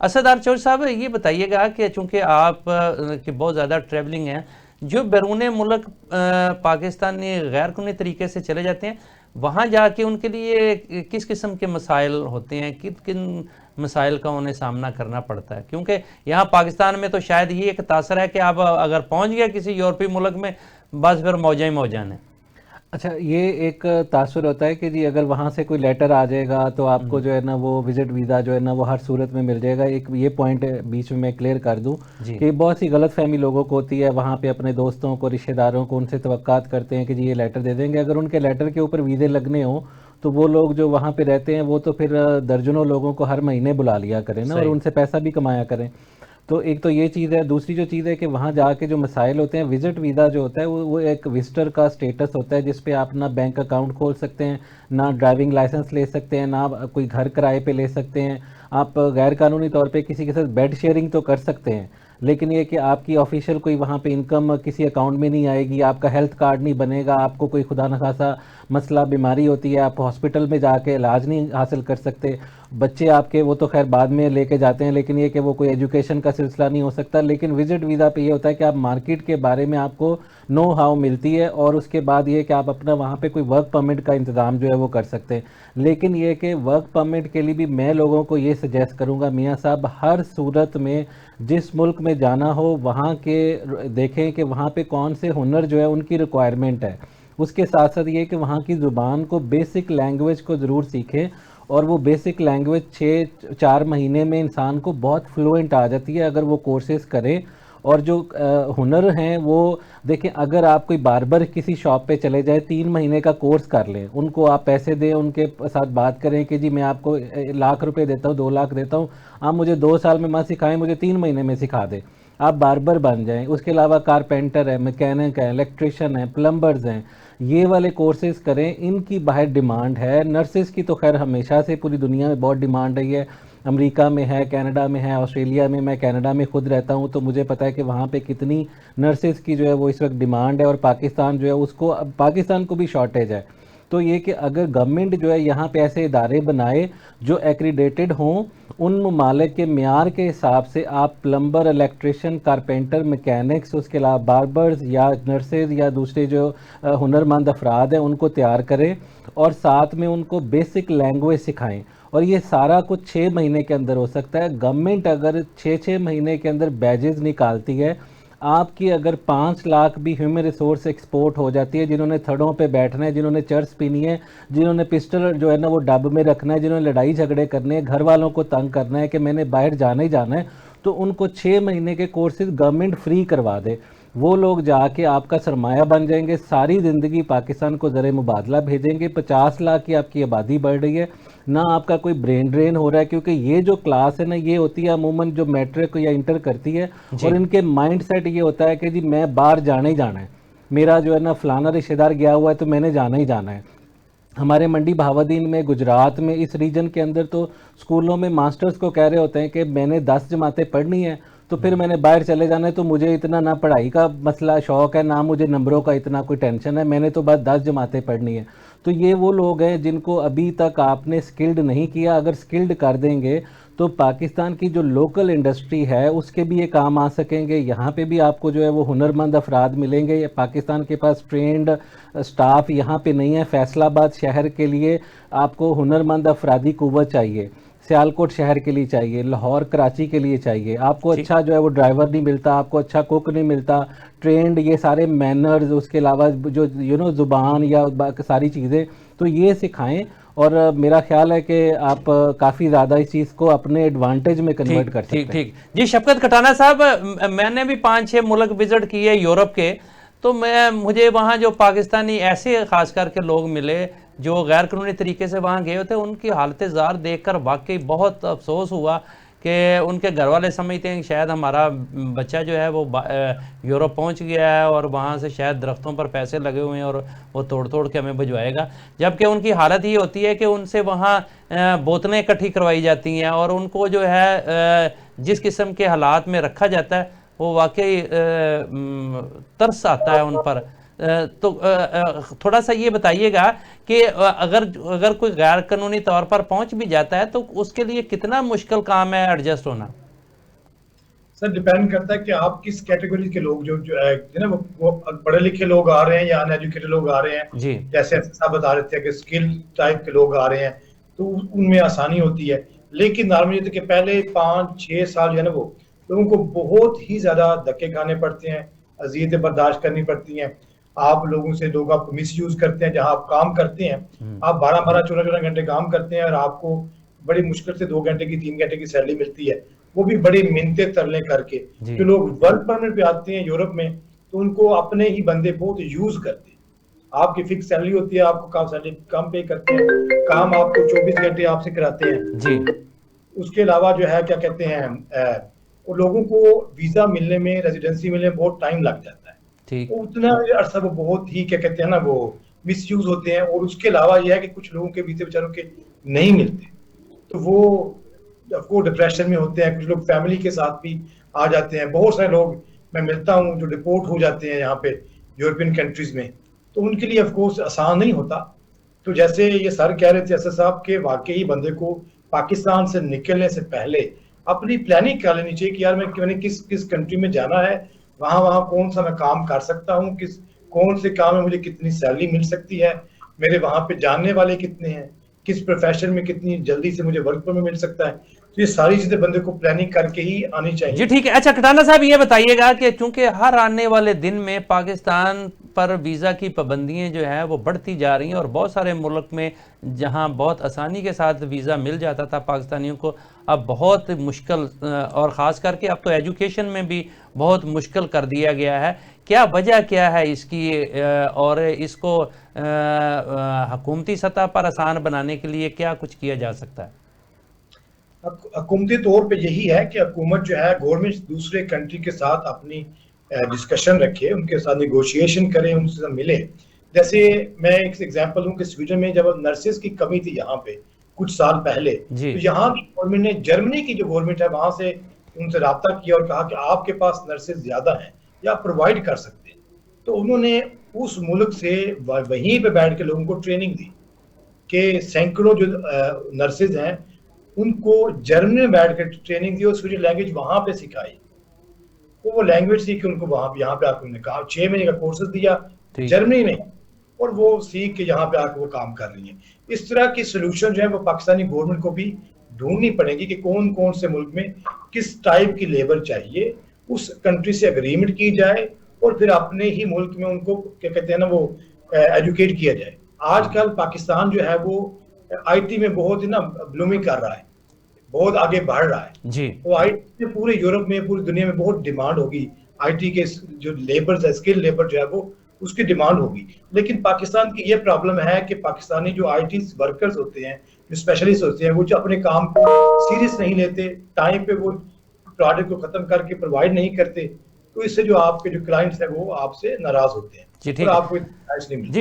असदार चौधरी साहब, ये बताइएगा कि चूंकि आप की बहुत ज़्यादा ट्रैवलिंग है, जो बैरून मुल्क पाकिस्तानी गैर कानूनी तरीके से चले जाते हैं, वहाँ जाके उनके लिए किस किस्म के मसाइल होते हैं, किन किन मसाइल का उन्हें सामना करना पड़ता है? क्योंकि यहाँ पाकिस्तान में तो शायद ये एक तासर है कि आप अगर पहुँच गया किसी यूरोपीय मुल्क में, बस फिर मौजा ही मौजा ने। अच्छा, ये एक तासुर होता है कि जी अगर वहाँ से कोई लेटर आ जाएगा तो आपको जो है ना वो विजिट वीज़ा जो है ना वो हर सूरत में मिल जाएगा। एक ये पॉइंट बीच में मैं क्लियर कर दूं जी। कि बहुत सी गलत फहमी लोगों को होती है, वहाँ पे अपने दोस्तों को, रिश्तेदारों को, उनसे तवक्कात करते हैं कि जी ये लेटर दे देंगे। अगर उनके लेटर के ऊपर वीज़े लगने हो तो वो लोग जो वहाँ पे रहते हैं वो तो फिर दर्जनों लोगों को हर महीने बुला लिया करें ना, और सही। उनसे पैसा भी कमाया करें। तो एक तो ये चीज़ है। दूसरी जो चीज़ है कि वहाँ जाके जो मसाइल होते हैं, विजिट वीज़ा जो होता है वो एक विजिटर का स्टेटस होता है, जिस पे आप ना बैंक अकाउंट खोल सकते हैं, ना ड्राइविंग लाइसेंस ले सकते हैं, ना कोई घर किराए पे ले सकते हैं। आप गैर कानूनी तौर पे किसी के साथ बेड शेयरिंग तो कर सकते हैं, लेकिन ये कि आपकी ऑफिशियल कोई वहाँ पे इनकम किसी अकाउंट में नहीं आएगी, आपका हेल्थ कार्ड नहीं बनेगा, आपको कोई खुदा न खासा मसला बीमारी होती है आप हॉस्पिटल में जाके इलाज नहीं हासिल कर सकते। बच्चे आपके वो तो खैर बाद में लेके जाते हैं, लेकिन ये कि वो कोई एजुकेशन का सिलसिला नहीं हो सकता। लेकिन विजिट वीज़ा पे ये होता है कि आप मार्केट के बारे में आपको नो हाउ मिलती है, और उसके बाद ये कि आप अपना वहाँ पे कोई वर्क परमिट का इंतज़ाम जो है वो कर सकते हैं। लेकिन ये कि वर्क परमिट के लिए भी मैं लोगों को ये सजेस्ट करूँगा, मियाँ साहब, हर सूरत में जिस मुल्क में जाना हो वहाँ के देखें कि वहाँ पे कौन से हुनर जो है उनकी रिक्वायरमेंट है। उसके साथ साथ ये कि वहाँ की ज़ुबान को, बेसिक लैंग्वेज को ज़रूर सीखें। और वो बेसिक लैंग्वेज 4 महीने में इंसान को बहुत फ्लुएंट आ जाती है अगर वो कोर्सेज करे। और जो हुनर हैं वो देखें, अगर आप कोई बार्बर किसी शॉप पे चले जाए, 3 महीने का कोर्स कर लें, उनको आप पैसे दें, उनके साथ बात करें कि जी मैं आपको लाख रुपए देता हूँ, 2 लाख देता हूँ, आप मुझे 2 साल में मत सिखाएं, मुझे 3 महीने में सिखा दें, आप बार्बर बन जाएं। उसके अलावा कारपेंटर है, मैकेनिक है, इलेक्ट्रिशियन है, प्लम्बर्स हैं, ये वाले कोर्सेज करें। इनकी बाहर डिमांड है। नर्सेज की तो खैर हमेशा से पूरी दुनिया में बहुत डिमांड रही है, अमेरिका में है, कनाडा में है, ऑस्ट्रेलिया में। मैं कनाडा में खुद रहता हूँ तो मुझे पता है कि वहाँ पे कितनी नर्सेज की जो है वो इस वक्त डिमांड है, और पाकिस्तान जो है उसको, पाकिस्तान को भी शॉर्टेज है। तो ये कि अगर गवर्नमेंट जो है यहाँ पे ऐसे इदारे बनाए जो एक्रीडेटेड हों, उन ममालिक के म्यार के हिसाब से आप प्लम्बर, इलेक्ट्रिशियन, कारपेंटर, मैकेनिक्स, उसके अलावा बार्बर्स या नर्सेज या दूसरे जो हुनरमंद अफराद हैं उनको तैयार करें, और साथ में उनको बेसिक लैंग्वेज सिखाएं। और ये सारा कुछ 6 महीने के अंदर हो सकता है। गवर्नमेंट अगर 6-6 महीने के अंदर बैजेस निकालती है, आपकी अगर 5 लाख भी ह्यूमन रिसोर्स एक्सपोर्ट हो जाती है, जिन्होंने थड़ों पे बैठना है, जिन्होंने चर्च पीनी है, जिन्होंने पिस्टल जो है ना वो डब में रखना है, जिन्होंने लड़ाई झगड़े करने हैं, घर वालों को तंग करना है कि मैंने बाहर जाना ही जाना है, तो उनको 6 महीने के कोर्सेज गवर्नमेंट फ्री करवा दे। वो लोग जाके आपका सरमाया बन जाएंगे, सारी ज़िंदगी पाकिस्तान को ज़र मुबादला भेजेंगे। 50 लाख की आपकी आबादी बढ़ रही है, ना आपका कोई ब्रेन ड्रेन हो रहा है, क्योंकि ये जो क्लास है ना ये होती है अमूमन जो मैट्रिक या इंटर करती है, और जी। इनके माइंड सेट ये होता है कि जी मैं बाहर जाना ही जाना है, मेरा जो है ना फलाना रिश्तेदार गया हुआ है तो मैंने जाना ही जाना है। हमारे मंडी बहावुद्दीन में, गुजरात में, इस रीजन के अंदर तो स्कूलों में मास्टर्स को कह रहे होते हैं कि मैंने 10 जमातें पढ़नी है तो फिर मैंने बाहर चले जाना है, तो मुझे इतना ना पढ़ाई का मसला शौक है, ना मुझे नंबरों का इतना कोई टेंशन है, मैंने तो बस 10 जमातें पढ़नी है। तो ये वो लोग हैं जिनको अभी तक आपने स्किल्ड नहीं किया। अगर स्किल्ड कर देंगे तो पाकिस्तान की जो लोकल इंडस्ट्री है उसके भी ये काम आ सकेंगे। यहाँ पे भी आपको जो है वो हुनरमंद अफराद मिलेंगे। पाकिस्तान के पास ट्रेंड स्टाफ यहाँ पे नहीं है। फैसलाबाद शहर के लिए आपको हुनरमंद अफरादी कुव्वत चाहिए, सियालकोट शहर के लिए चाहिए, लाहौर कराची के लिए चाहिए। आपको ठीक। अच्छा जो है वो ड्राइवर नहीं मिलता, आपको अच्छा कुक नहीं मिलता, ट्रेंड ये सारे मैनर्स, उसके अलावा जो ज़ुबान या सारी चीज़ें तो ये सिखाएं। और मेरा ख्याल है कि आप काफ़ी ज़्यादा इस चीज़ को अपने एडवांटेज में कन्वर्ट ठीक कर ठीक सकते हैं। ठीक जी। शफकत खटाना साहब, मैंने भी 5-6 मुल्क विजिट किए यूरोप के, तो मुझे वहाँ जो पाकिस्तानी ऐसे खास करके लोग मिले जो गैर कानूनी तरीके से वहाँ गए होते, उनकी हालत ज़ार देखकर वाकई बहुत अफसोस हुआ कि उनके घर वाले समझते हैं कि शायद हमारा बच्चा जो है वो यूरोप पहुंच गया है और वहाँ से शायद दरख्तों पर पैसे लगे हुए हैं और वो तोड़ तोड़ के हमें भिजवाएगा, जबकि उनकी हालत ये होती है कि उनसे वहाँ बोतलें इकट्ठी करवाई जाती हैं और उनको जो है जिस किस्म के हालात में रखा जाता है वो वाकई तरस आता है उन पर। तो थोड़ा सा ये बताइएगा कि अगर अगर कोई गैर कानूनी तौर पर पहुंच भी जाता है तो उसके लिए कितना मुश्किल काम है एडजस्ट होना। सर डिपेंड करता है कि आप किस कैटेगरी के लोग जो है ना, वो पढ़े लिखे लोग आ रहे हैं या अनएजुकेटेड लोग आ रहे हैं। जी जैसे साहब बता रहे थे कि स्किल टाइप के लोग आ रहे हैं तो उनमें आसानी होती है। लेकिन नॉर्मली कि पहले 5-6 साल जो है ना, वो लोगों को बहुत ही ज्यादा धक्के खाने पड़ते हैं, अजियतें बर्दाश्त करनी पड़ती हैं। आप लोगों से लोग आपको मिस यूज करते हैं। जहां आप काम करते हैं, आप 12-12 14-14 घंटे काम करते हैं और आपको बड़ी मुश्किल से 2 घंटे की 3 घंटे की सैलरी मिलती है, वो भी बड़ी मिन्नते तरले करके। जी जो लोग वर्क परमिट पे आते हैं यूरोप में, तो उनको अपने ही बंदे बहुत यूज करते हैं। आपकी फिक्स सैलरी होती है, आपको काम सैलरी कम पे करते हैं, काम आपको 24 घंटे आपसे कराते हैं। जी उसके अलावा जो है क्या कहते हैं, वो लोगों को वीजा मिलने में, रेजिडेंसी मिलने में बहुत टाइम लग जाता है। ठीक वो उतना अरसा वो बहुत ही क्या कहते हैं ना, वो मिस यूज होते हैं। और उसके अलावा यह है कि कुछ लोगों के वीजे बेचारों के नहीं मिलते, तो वो डिप्रेशन में होते हैं। कुछ लोग फैमिली के साथ भी आ जाते हैं। बहुत सारे लोग मैं मिलता हूँ जो डिपोर्ट हो जाते हैं यहाँ पे यूरोपियन कंट्रीज में, तो उनके लिए ऑफ कोर्स आसान नहीं होता। तो जैसे ये सर कह रहे थे असद साहब के, वाकई बंदे को पाकिस्तान से निकलने से पहले अपनी प्लानिंग कर लेनी चाहिए कि यार मैंने किस किस कंट्री में जाना है, वहां वहां कौन सा मैं काम कर सकता हूँ, कौन से काम में मुझे कितनी सैलरी मिल सकती है, मेरे वहां पे जानने वाले कितने हैं, किस प्रोफेशन में कितनी जल्दी से मुझे वर्क परमिट मिल सकता है। तो ये सारी चीजें बंदे को प्लानिंग करके ही आनी जी चाहिए। ठीक है। अच्छा कटाना साहब ये बताइएगा कि चूंकि हर आने वाले दिन में पाकिस्तान पर वीज़ा की पाबंदियां जो है वो बढ़ती जा रही हैं और बहुत सारे मुल्क में जहां बहुत आसानी के साथ वीज़ा मिल जाता था पाकिस्तानियों को, अब बहुत मुश्किल और ख़ास करके अब तो एजुकेशन में भी बहुत मुश्किल कर दिया गया है। क्या वजह क्या है इसकी और इसको हुकूमती सतह पर आसान बनाने के लिए क्या कुछ किया जा सकता है? हुकूमती तौर पे यही है कि हुकूमत जो है, गवर्नमेंट दूसरे कंट्री के साथ अपनी डिस्कशन रखे, उनके साथ निगोशिएशन करे, उनसे साथ मिले। जैसे मैं एक एग्जांपल हूँ कि स्वीडन में जब नर्सेज की कमी थी यहाँ पे कुछ साल पहले, जी तो यहाँ की गवर्नमेंट ने, जर्मनी की जो गवर्नमेंट है वहां से उनसे रब्ता किया और कहा कि आपके पास नर्सेज ज्यादा हैं या प्रोवाइड कर सकते हैं। तो उन्होंने उस मुल्क से वहीं पे बैठ के लोगों को ट्रेनिंग दी कि सैकड़ों जो नर्सेज हैं उनको जर्मनी में बैठ कर ट्रेनिंग दी और स्वीडिश लैंग्वेज वहां पे सिखाई। वो लैंग्वेज सीख के उनको वहां पे यहाँ पे आकर उन्होंने कहा 6 महीने का कोर्सेज दिया ठीक जर्मनी में, और वो सीख के यहाँ पे आकर वो काम कर रही हैं। इस तरह की सोल्यूशन जो है वो पाकिस्तानी गवर्नमेंट को भी ढूंढनी पड़ेगी कि कौन कौन से मुल्क में किस टाइप की लेबर चाहिए, उस कंट्री से अग्रीमेंट की जाए और फिर अपने ही मुल्क में उनको क्या कहते हैं ना, वो एजुकेट किया जाए। आजकल पाकिस्तान जो है वो आईटी में बहुत ही ना ब्लूमिंग कर रहा है, बहुत आगे बढ़ रहा है। जी तो आईटी में पूरे यूरोप में, पूरी दुनिया में बहुत डिमांड होगी। आईटी के जो लेबर है, स्किल लेबर जो है वो उसकी डिमांड होगी। लेकिन पाकिस्तान की ये प्रॉब्लम है कि पाकिस्तानी जो आईटी वर्कर्स होते हैं, जो स्पेशलिस्ट होते हैं, वो जो अपने काम को सीरियस नहीं लेते, टाइम पे वो प्रोडक्ट को खत्म करके प्रोवाइड नहीं करते, तो इससे जो आपके जो क्लाइंट्स हैं वो आपसे नाराज होते हैं जी और ठीक है आपको नहीं मिलती। जी।